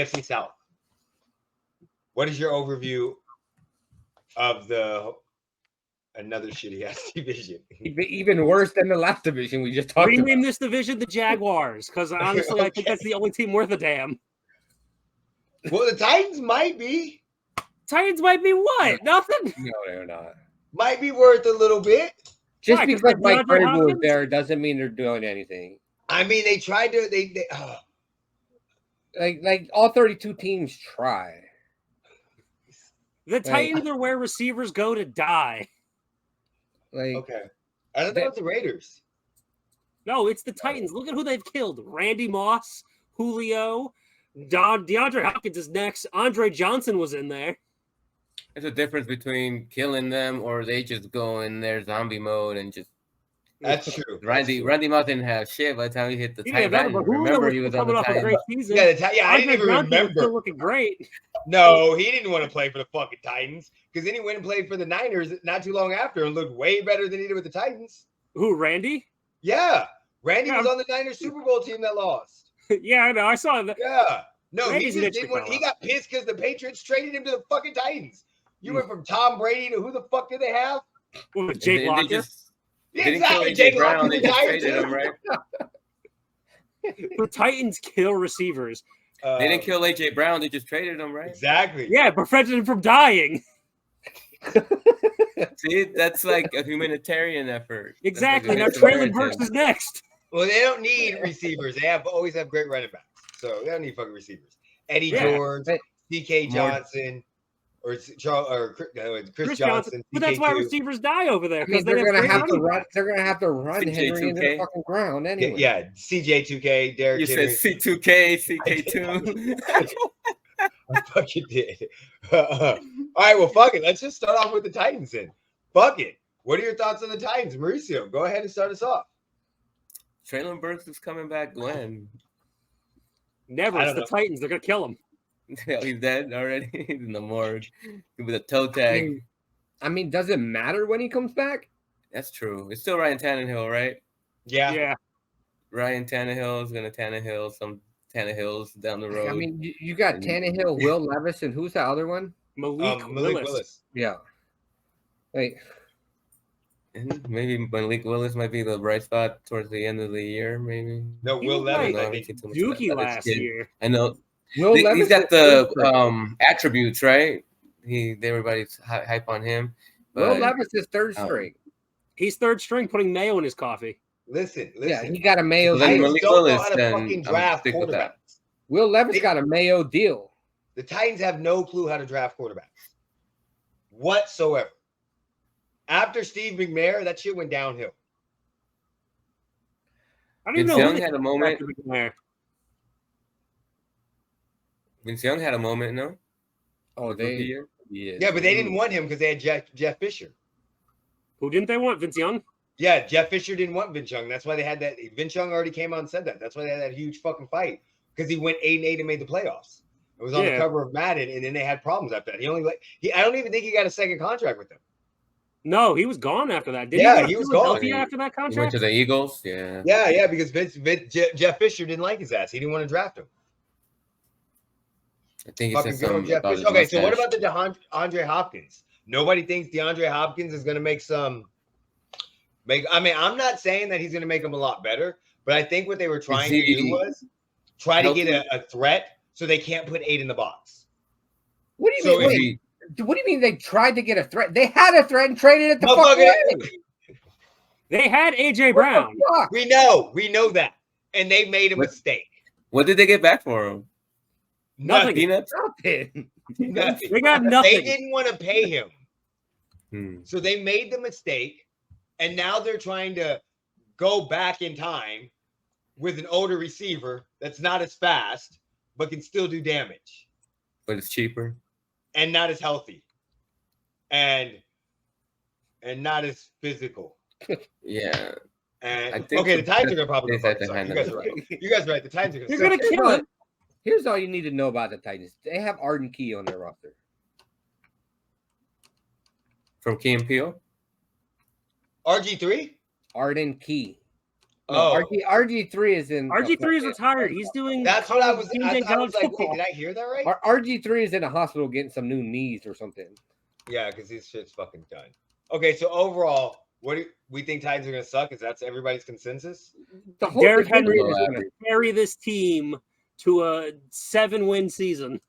AFC South. What is your overview of another shitty ass division? Even worse than the last division we just talked Rename about. this division the Jaguars, because honestly, I think that's the only team worth a damn. Well, the Titans might be. Titans might be what? Nothing? No, they're not. Might be worth a little bit. Just Why, 'cause because they're Mike DeAndre Vrabel was Hopkins? there doesn't mean they're doing anything. I mean, they tried to. Like all 32 teams try. The Titans are where receivers go to die. Like Okay, I thought that was the Raiders. No, it's the Titans. Look at who they've killed. Randy Moss, Julio, DeAndre Hopkins is next. Andre Johnson was in there. There's a difference between killing them or they just go in their zombie mode and just. That's true. Randy Moss didn't have shit by the time he hit the Yeah, Titans. Remember, he was on the coming off a Titans. great season. Yeah, I didn't even Johnson was remember. still looking great. No, he didn't want to play for the fucking Titans because then he went and played for the Niners not too long after and looked way better than he did with the Titans. Who, Randy? Yeah, Randy was on the Niners Super Bowl team that lost. Yeah, I know. I saw that. Yeah, no, Randy's he just didn't want. He got pissed because the Patriots traded him to the fucking Titans. You went from Tom Brady to who the fuck did they have? What, Jake Locker? Exactly, Jake Brown. They just traded him, right? The Titans kill receivers. They didn't kill AJ Brown. They just traded him, right? Exactly. Yeah, prevented him from dying. See, that's like a humanitarian effort. Exactly. Now Traylon Burks is next. Well, they don't need receivers. They always have great running backs, so they don't need fucking receivers. Eddie George, D.K. Johnson, or Chris Johnson. But that's why receivers die over there. I mean, they're gonna have to run. They're gonna have to run CJ Henry into the 2K. fucking ground anyway. Yeah, CJ2K, Derrick You Henry. said C2K, CK2. I fucking did. All right, well, fuck it. Let's just start off with the Titans then. Fuck it. What are your thoughts on the Titans, Mauricio? Go ahead and start us off. Traylon Burks is coming back. When? Never. It's the Titans. They're gonna kill him. He's dead already. He's in the morgue with a toe tag. I mean, does it matter when he comes back? That's true. It's still Ryan Tannehill, right? Yeah. Yeah. Ryan Tannehill is gonna Tannehill some Tannehills down the road. I mean, you got Tannehill, Will Levis, and who's the other one? Malik Willis. Yeah. Wait. Maybe Malik Willis might be the bright spot towards the end of the year. Maybe. No, Will Levis. I think Dookie last year. I know. Will Levis he's got the attributes, right? Everybody's hype on him. Will Levis is third string. He's third string, putting mayo in his coffee. Listen. Yeah, he got a mayo. So I Malik don't Willis, know how to then fucking draft stick with that. quarterbacks. Will Levis got a mayo deal. The Titans have no clue how to draft quarterbacks whatsoever. After Steve McNair, that shit went downhill. I don't even Vince know. Young had a moment. Vince Young had a moment, no? Oh, Yeah, but they didn't want him because they had Jeff Fisher. Who didn't they want? Vince Young? Yeah, Jeff Fisher didn't want Vince Young. That's why they had that. Vince Young already came out and said that. That's why they had that huge fucking fight because he went 8-8 and made the playoffs. It was on the cover of Madden, and then they had problems after that. I don't even think he got a second contract with them. No, he was gone after that. He was gone after that contract. He went to the Eagles. Yeah. Yeah, because Jeff Fisher didn't like his ass. He didn't want to draft him. I think he said something about his Okay, so what mustache. about the DeAndre Hopkins? Nobody thinks DeAndre Hopkins is going to make I mean, I'm not saying that he's going to make them a lot better, but I think what they were trying to do was try to get a threat so they can't put 8 in the box. What do you mean? What do you mean they tried to get a threat? They had a threat and traded it the fuck away. They had AJ Brown. We know that, and they made a mistake. What did they get back for him? Nothing. Peanuts? Nothing. They got nothing. They didn't want to pay him, so they made the mistake, and now they're trying to go back in time with an older receiver that's not as fast but can still do damage, But it's cheaper and not as healthy, and not as physical. Yeah. And the Titans are gonna probably. You guys are right. You guys are right. The Titans are gonna kill him. Here's all you need to know about the Titans. They have Arden Key on their roster. From Key and Peele? RG3? Arden Key. Oh, RG3 is in. RG3 is retired. He's doing. that's what I was. game I day was college like, football. wait, did I hear that right? RG3 is in a hospital getting some new knees or something. Yeah, because his shit's fucking done. Okay, so overall, what do we think Titans are gonna suck? Is that's everybody's consensus? The whole Derrick division Henry is is gonna- carry this team to a 7-win season.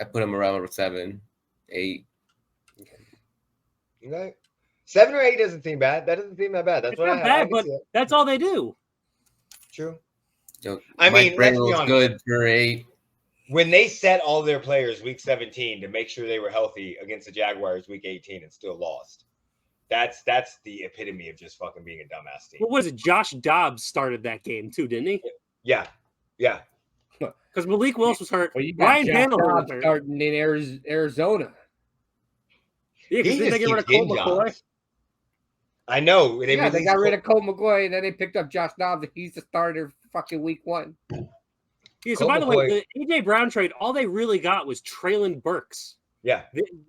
I put him around 7, 8. Okay. 7 or 8 doesn't seem bad. That doesn't seem that bad. That's It's what not I bad, can but see it. that's all they do. True. Yo, I mean, Mike let's be Vrabel's honest. good for 8. When they set all their players week 17 to make sure they were healthy against the Jaguars week 18 and still lost, that's the epitome of just fucking being a dumbass team. What was it? Josh Dobbs started that game too, didn't he? Yeah. Because Malik Willis was hurt. Well, you got Ryan Josh Tannehill was Dobbs hurt. starting in Arizona. Yeah, because He then they just get rid of keeps Colt getting McCoy. jobs. I know. They got rid of Colt McCoy, and then they picked up Josh Dobbs. He's the starter fucking week 1. Yeah, so Colt by the way, McCoy- the AJ Brown trade, all they really got was Traylon Burks. Yeah.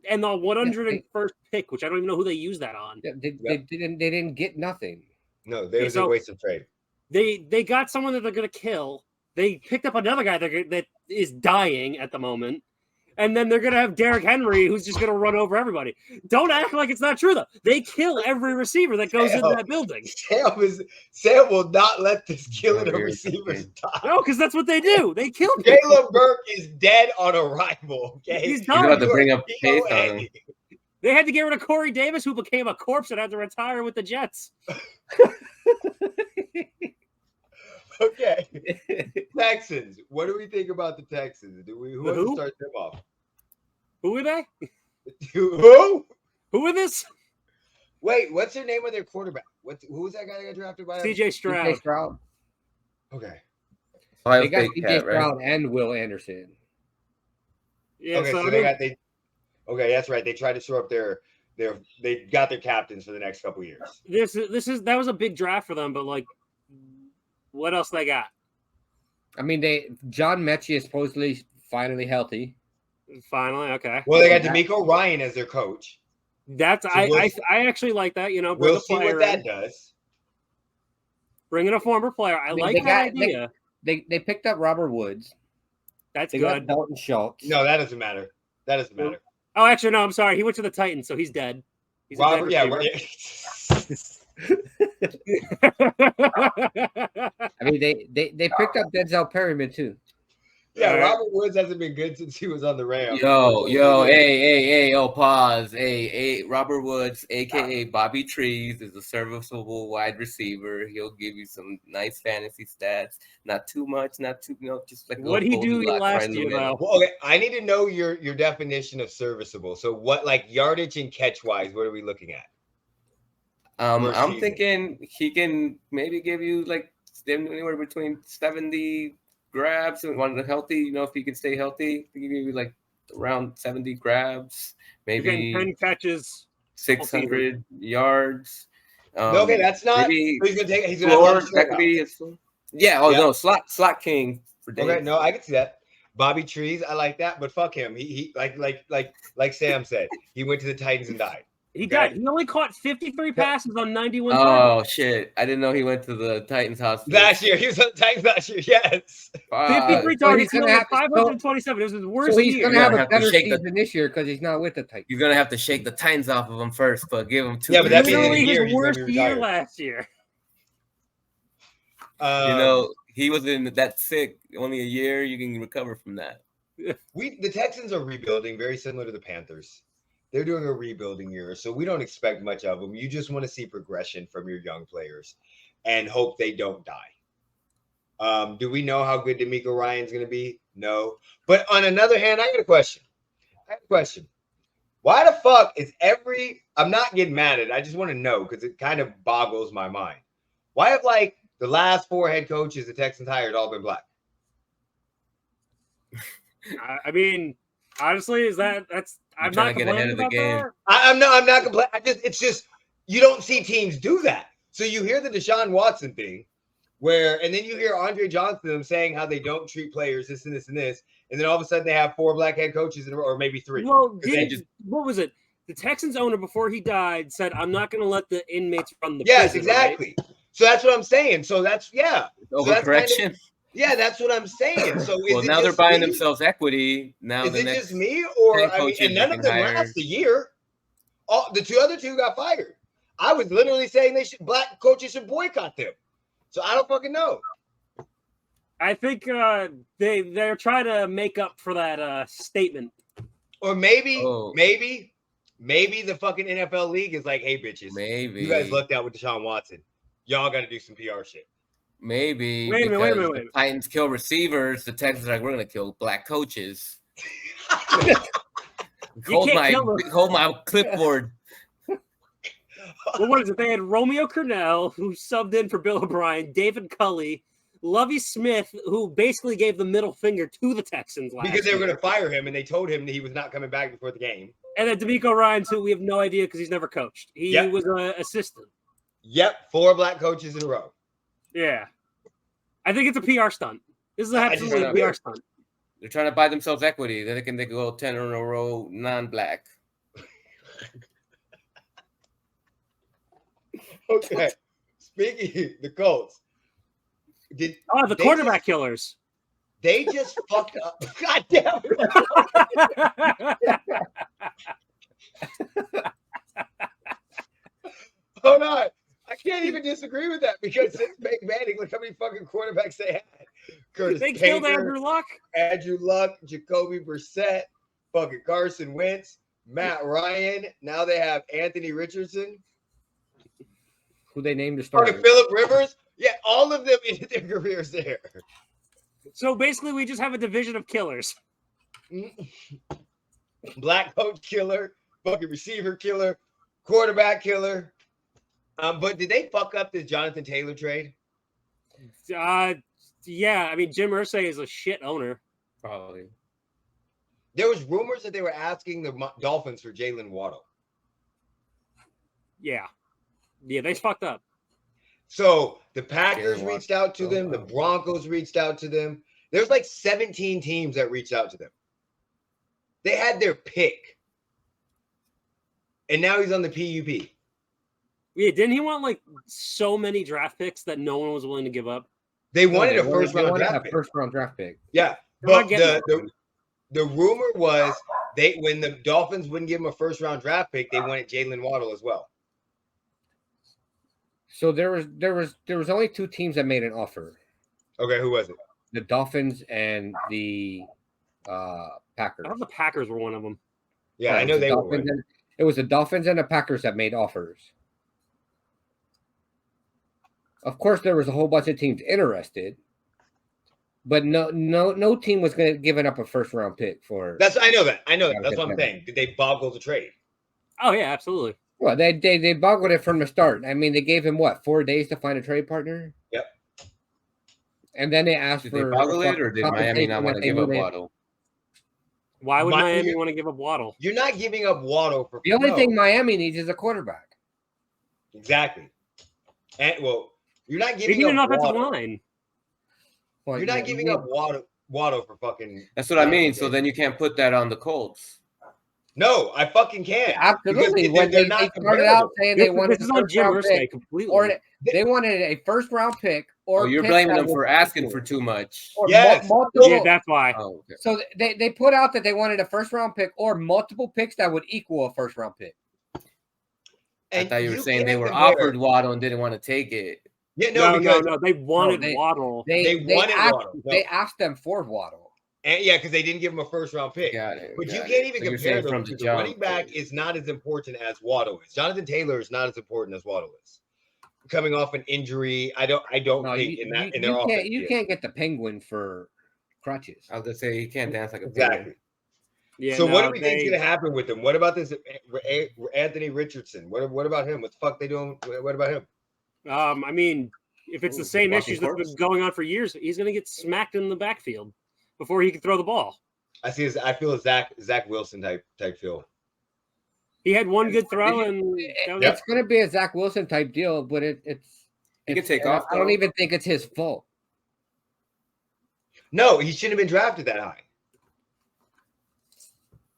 And the 101st pick, which I don't even know who they used that on. They didn't get nothing. No, there was so- a waste of trade. They got someone that they're going to kill. They picked up another guy that is dying at the moment. And then they're going to have Derrick Henry, who's just going to run over everybody. Don't act like it's not true, though. They kill every receiver that goes into that building. Sam will not let this killing of You're receivers something. die. No, because that's what they do. They kill people. Caleb Burke is dead on arrival. Okay, He's He's done. about to bring up pace on POA. him. They had to get rid of Corey Davis, who became a corpse and had to retire with the Jets. Okay, Texans. What do we think about the Texans? Who wants to Who? start them off? Who are they? Who? Who are this? Wait, what's their name of their quarterback? Who was that guy that got drafted by? CJ Stroud. CJ Stroud. Okay. Ohio They got State CJ cat, right? Stroud and Will Anderson. Yeah, Okay, so, so I they mean, got they. Okay, that's right. They tried to shore up they got their captains for the next couple years. that was a big draft for them, but like, what else they got? I mean, John Mechie is supposedly finally healthy. Finally, okay. Well, they got D'Amico Ryan as their coach. That's So I actually like that. You know, bring We'll a see player what that in. does. Bring in a former player. I mean, like they that got- idea. They picked up Robert Woods. That's They good. got Dalton Schultz. No, that doesn't matter. That doesn't matter. Oh, actually, no. I'm sorry. He went to the Titans, so he's dead. He's Robert, yeah, I mean, they picked up Denzel Perryman too. yeah. All right. Robert Woods hasn't been good since he was on the Rams. Hey, pause. Hey, Robert Woods, aka Bobby Trees, is a serviceable wide receiver. He'll give you some nice fantasy stats. Not too much, not too, just like a What'd he little do Goldilocks last right in the year, middle. though? Well, okay, I need to know your definition of serviceable. So, what like yardage and catch wise? What are we looking at? I'm season. thinking he can maybe give you like anywhere between 70 grabs and one healthy. You know, if he can stay healthy, he can give you like around 70 grabs, maybe 10 catches. 600 yards. Okay, that's not. maybe So he's gonna take. He's gonna have a lot floor, of that could be his floor. Yeah. Oh Yeah. no, slot king for days. Okay, no, I can see that. Bobby Trees, I like that, but fuck him. He like Sam said, he went to the Titans and died. He died. He only caught 53 passes on 91 Oh targets. shit! I didn't know he went to the Titans hospital. Last year, he was on the Titans last year. Yes. 53 So targets, he's gonna have to- 527. It was his worst So he's year. going to have You're a gonna have to better shake the- season this year because he's not with the Titans. You're gonna have to shake the Titans off of him first, but give him 2. Yeah, but that means in a Literally year, his he's gonna worst be year retired. last year. You know, he was in that sick only a year. You can recover from that. the Texans are rebuilding, very similar to the Panthers. They're doing a rebuilding year, so we don't expect much of them. You just want to see progression from your young players and hope they don't die. Do we know how good D'Amico Ryan's going to be? No. But on another hand, I got a question. Why the fuck is I'm not getting mad at it. I just want to know because it kind of boggles my mind. Why have like the last 4 head coaches the Texans hired all been black? I mean, honestly, I'm trying not to get ahead complaining of the about game. that. I'm not complaining. It's just you don't see teams do that. So you hear the Deshaun Watson thing, and then you hear Andre Johnson saying how they don't treat players this and this and this, and then all of a sudden they have 4 black head coaches or maybe 3. Well, they just- what was it? The Texans owner before he died said, "I'm not going to let the inmates run the Yes, prison," right? exactly. So that's what I'm saying. So that's Overcorrection. that's what I'm saying. So Well, now they're buying themselves equity. Now is it just me, or and none of them last a year? The other two got fired. I was literally saying black coaches should boycott them. So I don't fucking know. I think they're trying to make up for that statement. Or maybe the fucking NFL league is like, hey, bitches, maybe you guys lucked out with Deshaun Watson. Y'all got to do some PR shit. Maybe wait a minute. The Titans kill receivers. The Texans are like, we're gonna kill black coaches. hold my clipboard. Well, what is it? They had Romeo Cornell, who subbed in for Bill O'Brien, David Culley, Lovie Smith, who basically gave the middle finger to the Texans last because they were year. going to fire him, and they told him that he was not coming back before the game. And then D'Amico Ryans, who we have no idea because he's never coached. He was an assistant. Yep, 4 black coaches in a row. Yeah. I think it's a PR stunt. This is absolutely a PR stunt. They're trying to buy themselves equity. They can go 10 in a row non-black. Okay. Speaking of the Colts. The quarterback killers. They just fucked up. God damn it. Hold on. I can't even disagree with that because since Peyton Manning, look how many fucking quarterbacks they had. Curtis They Painter, killed Andrew Luck, Jacoby Brissett, fucking Carson Wentz, Matt Ryan. Now they have Anthony Richardson. Who they named the starter. Fucking Phillip Rivers. Yeah, all of them ended their careers there. So basically, we just have a division of killers. Black coach killer, fucking receiver killer, quarterback killer. But did they fuck up this Jonathan Taylor trade? Yeah. I mean, Jim Irsay is a shit owner. Probably. There was rumors that they were asking the Dolphins for Jalen Waddle. Yeah, they fucked up. So the Packers reached out to them. The Broncos reached out to them. There's like 17 teams that reached out to them. They had their pick. And now he's on the PUP. Yeah, didn't he want like so many draft picks that no one was willing to give up? They wanted a first-round draft pick. Yeah, but the rumor was when the Dolphins wouldn't give him a first-round draft pick, they wanted Jalen Waddle as well. So there was only 2 teams that made an offer. Okay, who was it? The Dolphins and the Packers. I thought the Packers were one of them. Yeah, I know they were. It was the Dolphins and the Packers that made offers. Of course, there was a whole bunch of teams interested, but no team was going to give up a first-round pick for. I know that. That's what I'm saying. Did they boggle the trade? Oh yeah, absolutely. Well, they boggled it from the start. I mean, they gave him 4 days to find a trade partner. Yep. And then they asked did for. They boggle it, or did Miami not want to give up Waddle? Why would Miami want to give up Waddle? You're not giving up Waddle for. The only thing Miami needs is a quarterback. Exactly. And you're not giving up an offensive Waddle. Line. Well, you're not giving up Waddle for fucking. That's what I mean. So then you can't put that on the Colts. No, I fucking can't. Absolutely. When they started out saying they wanted this is on Jim Irsay completely. Or they wanted a first-round pick. Or you're blaming them for asking for too much. Yes. Yeah, that's why. Oh, okay. So they put out that they wanted a first-round pick or multiple picks that would equal a first-round pick. I thought you were saying they were offered Waddle and didn't want to take it. Yeah, no. They wanted Waddle. They wanted Waddle. No. They asked them for Waddle. And because they didn't give him a first-round pick. But you can't even compare them because the running back is not as important as Waddle is. Jonathan Taylor is not as important as Waddle is. Coming off an injury, I don't think in their offense. You can't get the Penguin for crutches. I was gonna say he can't dance like a penguin. Yeah. So what do we think is going to happen with him? What about this Anthony Richardson? What about him? What the fuck they doing? What about him? I mean, if it's the same issues that's been going on for years, he's going to get smacked in the backfield before he can throw the ball. I feel a Zach Wilson type feel. He had one good throw, and it's going to be a Zach Wilson type deal, but it's he can take off. I don't even think it's his fault. No, he shouldn't have been drafted that high.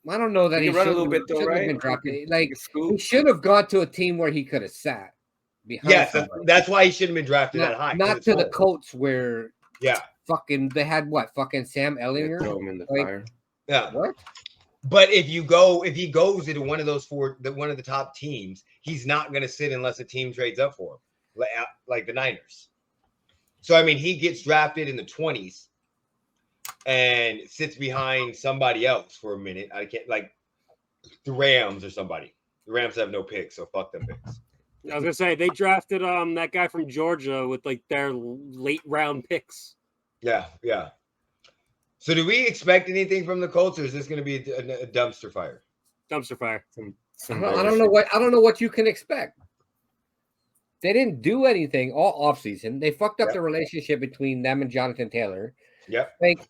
I don't know that he run a little bit though, right? Been drafted. Like he should have gone to a team where he could have sat. behind. Yes, somebody. that's why he shouldn't have been drafted that high. Not to the Colts where fucking they had what fucking Sam Ellinger. Throw him in the fire. Yeah. What? But if he goes into one of those one of the top teams, he's not going to sit unless a team trades up for him, like the Niners. So I mean, he gets drafted in the 20s and sits behind somebody else for a minute. I can't like the Rams or somebody. The Rams have no picks, so fuck them picks. I was gonna say they drafted that guy from Georgia with like their late round picks. Yeah. So do we expect anything from the Colts, or is this going to be a dumpster fire? Dumpster fire. I don't know what you can expect. They didn't do anything all offseason. They fucked up the relationship between them and Jonathan Taylor. Yep. Like,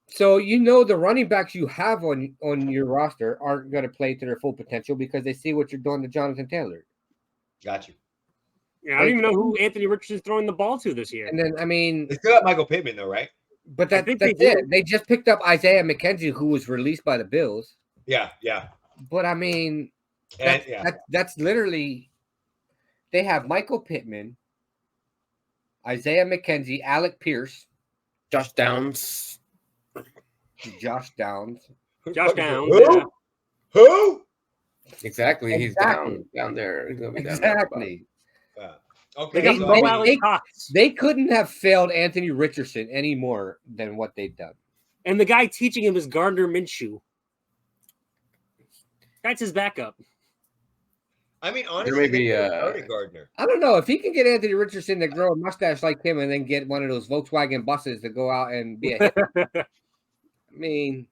so the running backs you have on your roster aren't going to play to their full potential because they see what you're doing to Jonathan Taylor. Got you. Yeah, I don't even know who Anthony Richardson's throwing the ball to this year. And then, I mean, they still got Michael Pittman though, right? But that's it. They just picked up Isaiah McKenzie, who was released by the Bills. Yeah. But I mean, that's literally they have Michael Pittman, Isaiah McKenzie, Alec Pierce, Josh Downs. Josh Downs. Who? Exactly. He's down there. He's gonna be exactly. Okay. They couldn't have failed Anthony Richardson any more than what they've done. And the guy teaching him is Gardner Minshew. That's his backup. I mean, honestly, Gardner. I don't know if he can get Anthony Richardson to grow a mustache like him and then get one of those Volkswagen buses to go out and be a hit. I mean,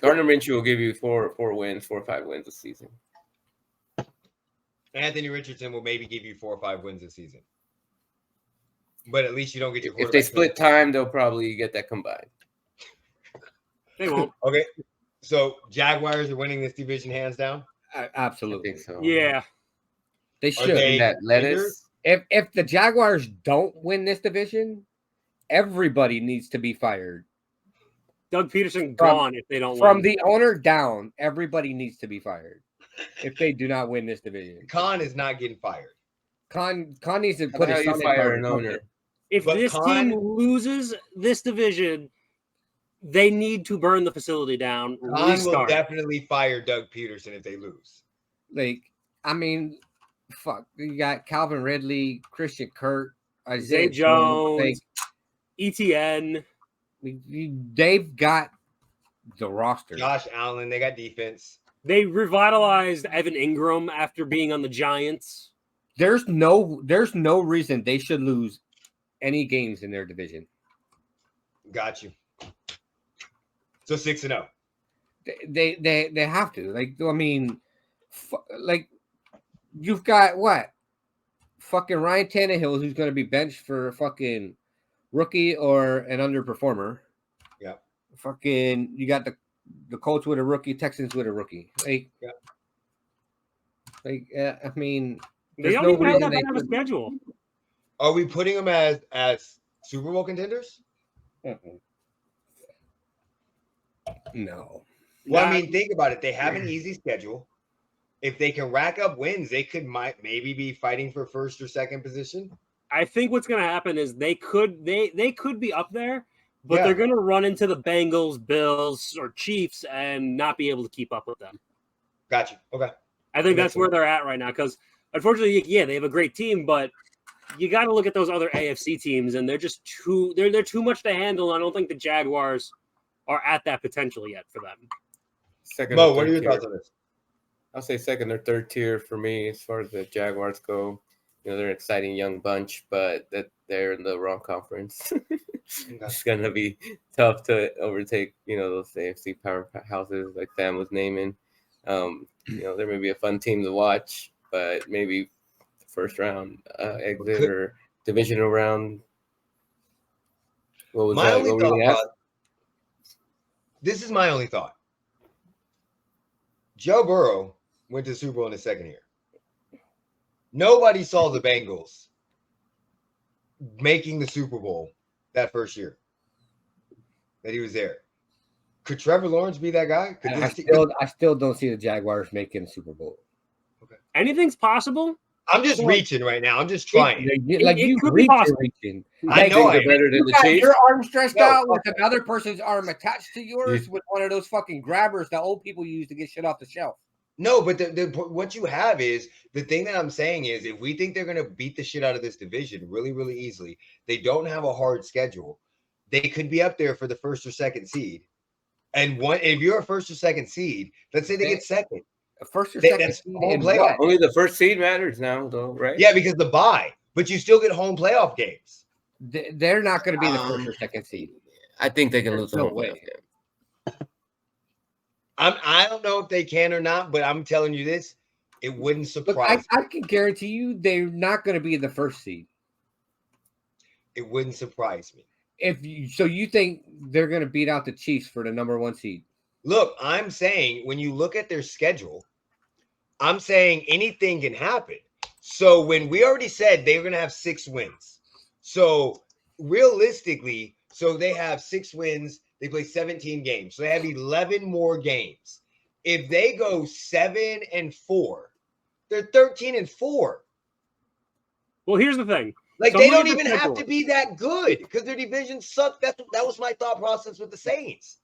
Gardner Minshew will give you 4 wins, 4 or 5 wins this season. Anthony Richardson will maybe give you 4 or 5 wins this season. But at least you don't get your If they split time, they'll probably get that combined. They won't. Okay. So Jaguars are winning this division hands down? Absolutely. I think so. Yeah. They should. That lettuce. If the Jaguars don't win this division, everybody needs to be fired. Doug Peterson gone if they don't win. From the owner down, everybody needs to be fired if they do not win this division. Khan is not getting fired. Khan needs to put his fire an owner. If this team loses this division, they need to burn the facility down. Khan will definitely fire Doug Peterson if they lose. Like, I mean, fuck. You got Calvin Ridley, Christian Kirk, Isaiah Jones, ETN. They've got the roster. Josh Allen, they got defense. They revitalized Evan Ingram after being on the Giants. There's no reason they should lose any games in their division. Got you. So 6-0. They have to. Like, I mean, like, you've got what? Fucking Ryan Tannehill, who's going to be benched for a fucking rookie or an underperformer. Yeah. Fucking, you got the Colts with a rookie, Texans with a rookie. Like, I mean, they don't even have that bad of a schedule. Are we putting them as Super Bowl contenders? No. Well, I mean, think about it. They have an easy schedule. If they can rack up wins, they maybe be fighting for first or second position. I think what's going to happen is they could be up there, but they're going to run into the Bengals, Bills, or Chiefs and not be able to keep up with them. Got you. Okay. I think that's where they're at right now because, unfortunately, they have a great team, but you got to look at those other AFC teams, and they're just too much to handle. I don't think the Jaguars are at that potential yet for them. Mo, what are your thoughts on this? I'll say second or third tier for me as far as the Jaguars go. They're an exciting young bunch, but they're in the wrong conference. It's going to be tough to overtake, those AFC powerhouses like Sam was naming. There may be a fun team to watch, but maybe the first round exit or divisional round. What was my that? only thought? This is my only thought. Joe Burrow went to the Super Bowl in his second year. Nobody saw the Bengals making the Super Bowl that first year that he was there. Could Trevor Lawrence be that guy? I still don't see the Jaguars making the Super Bowl. Okay. Anything's possible, I'm just reaching right now. I'm just trying. You could be possible. reaching. I know I they're better than You the got Chiefs. your arm stretched No, out with fuck another person's arm attached to yours with one of those fucking grabbers that old people use to get shit off the shelf. No, but what you have is the thing that I'm saying is if we think they're going to beat the shit out of this division really, really easily, they don't have a hard schedule. They could be up there for the first or second seed. And if you're a first or second seed, let's say they get second. A first or second That's seed home in playoff. what? Only the first seed matters now, though, right? Yeah, because the bye, but you still get home playoff games. They're not going to be the first or second seed. I think they can lose the No home way. playoff game. I don't know if they can or not, but I'm telling you this, it wouldn't Look, surprise I can guarantee you they're not going to be the first seed. it wouldn't surprise me. So you think they're going to beat out the Chiefs for the number 1 seed? Look, I'm saying when you look at their schedule, I'm saying anything can happen. So when we already said they're going to have 6 wins. So realistically, so they have 6 wins. They play 17 games. So they have 11 more games. If they go 7-4, they're 13-4. Well, here's the thing. Like So they look don't at the even have schedule. to be that good because their division sucked. That was my thought process with the Saints.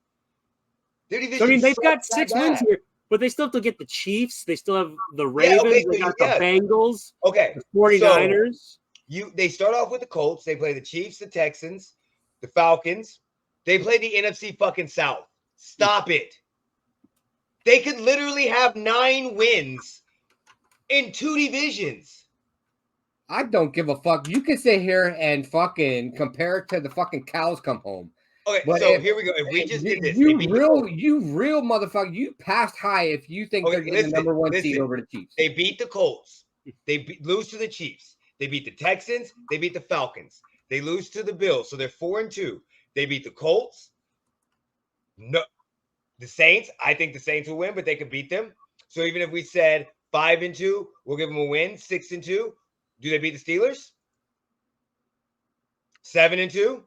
Their division. So, I mean, they've sucked got that 6 wins bad. here, but they still have to get the Chiefs. They still have the Yeah, Ravens. okay, They so got yeah. the Bengals, Okay, the 49ers. They start off with the Colts. They play the Chiefs, the Texans, the Falcons. They play the NFC fucking South. Stop it. They could literally have 9 wins in 2 divisions. I don't give a fuck. You can sit here and fucking compare it to the fucking cows come home. Okay, But so here we go. If we just did this, they you beat the Colts. real motherfucker. You passed high if you think they're getting the number 1 seed over the Chiefs. They beat the Colts. They lose to the Chiefs. They beat the Texans. They beat the Falcons. They lose to the Bills. So they're 4-2. They beat the Colts. No, the Saints. I think the Saints will win, but they could beat them. So even if we said 5-2, we'll give them a win. 6-2. Do they beat the Steelers? 7-2.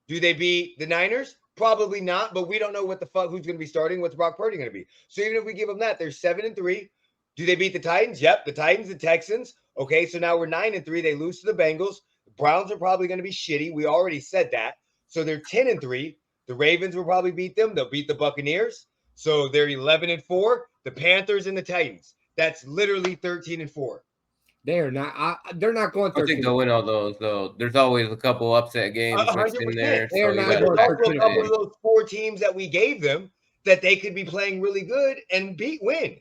Do they beat the Niners? Probably not, but we don't know what the fuck who's going to be starting. What's Brock Purdy going to be? So even if we give them that, they're 7-3. Do they beat the Titans? Yep, the Titans, the Texans. Okay, so now we're 9-3. They lose to the Bengals. The Browns are probably going to be shitty. We already said that. So they're 10-3. The Ravens will probably beat them. They'll beat the Buccaneers. So they're 11-4. The Panthers and the Titans. That's literally 13-4. They're not. They're not going. I think they'll win all those, though. There's always a couple upset games mixed in there. They are not But going there's also a 13-4. couple of those 4 teams that we gave them that they could be playing really good and win.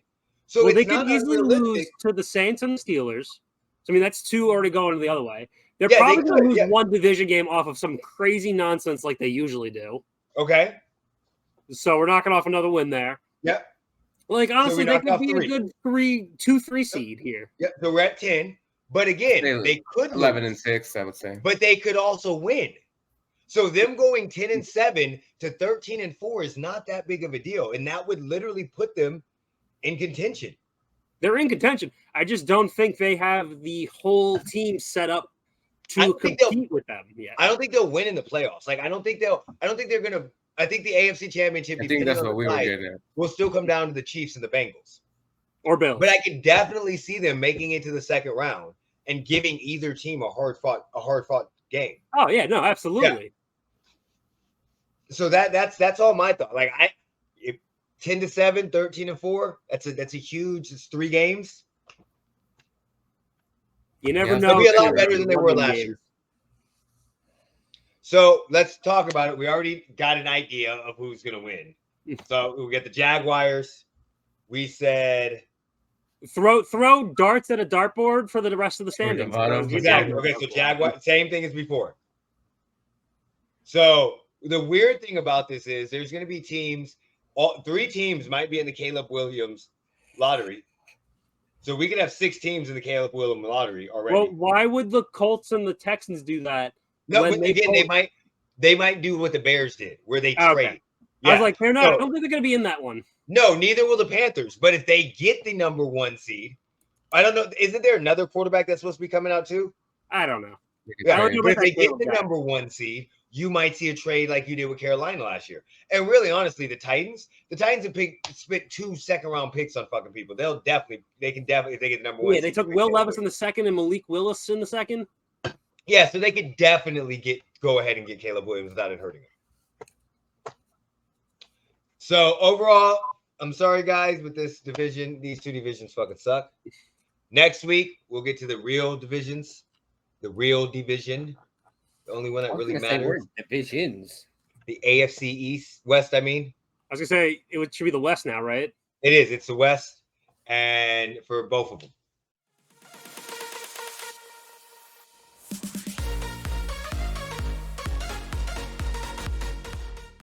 So Well, it's they not could easily unrealistic. lose to the Saints and the Steelers. So, I mean, that's 2 already going the other way. They're Yeah, they probably going to could, lose yeah. 1 division game off of some crazy nonsense like they usually do. Okay. So we're knocking off another win there. Yep. Like, honestly, we they knocked could off be 3. a good 2-3 seed here. Yep. So we're at 10. But again, they could 11-6, I would say. but they could also win. So them going 10-7 to 13-4 is not that big of a deal, and that would literally put them in contention. They're in contention. I just don't think they have the whole team set up I to don't think compete with them yet. I don't think they'll win in the playoffs. Like I don't think they're gonna. I think the AFC Championship. I think that's what we were getting at. Will still come down to the Chiefs and the Bengals. Or Bills. But I can definitely see them making it to the second round and giving either team a hard fought game. Oh yeah, no, absolutely. So that's all my thought. Like 10-7, 13-4. That's a huge. It's 3 games. You never Yeah, know. They'll be a lot better than they were last year. So let's talk about it. We already got an idea of who's going to win. So we get the Jaguars. We said Throw darts at a dartboard for the rest of the standings. exactly. Okay, so Jaguar, same thing as before. So the weird thing about this is there's going to be teams. 3 teams might be in the Caleb Williams lottery. So we could have 6 teams in the Caleb Williams lottery already. Well, why would the Colts and the Texans do that? No, but again, they might do what the Bears did, where they trade. Yeah. I was like, they're not. I don't think they're going to be in that one. No, neither will the Panthers. But if they get the number 1 seed, I don't know. Isn't there another quarterback that's supposed to be coming out too? I don't know. Yeah, I don't know but if about they that get the guy. number 1 seed, you might see a trade like you did with Carolina last year. And really, honestly, the Titans have spent 2 second-round picks on fucking people. They can definitely, if they get the number one. Yeah, they took Will Levis in the second and Malik Willis in the second. Yeah, so they could definitely go ahead and get Caleb Williams without it hurting him. So overall, I'm sorry guys, with this division, these 2 divisions fucking suck. Next week we'll get to the real divisions, the real division, the only one that really matters. Divisions. The AFC West. I mean, I was gonna say should be the West now, right? It is. It's the West, and for both of them.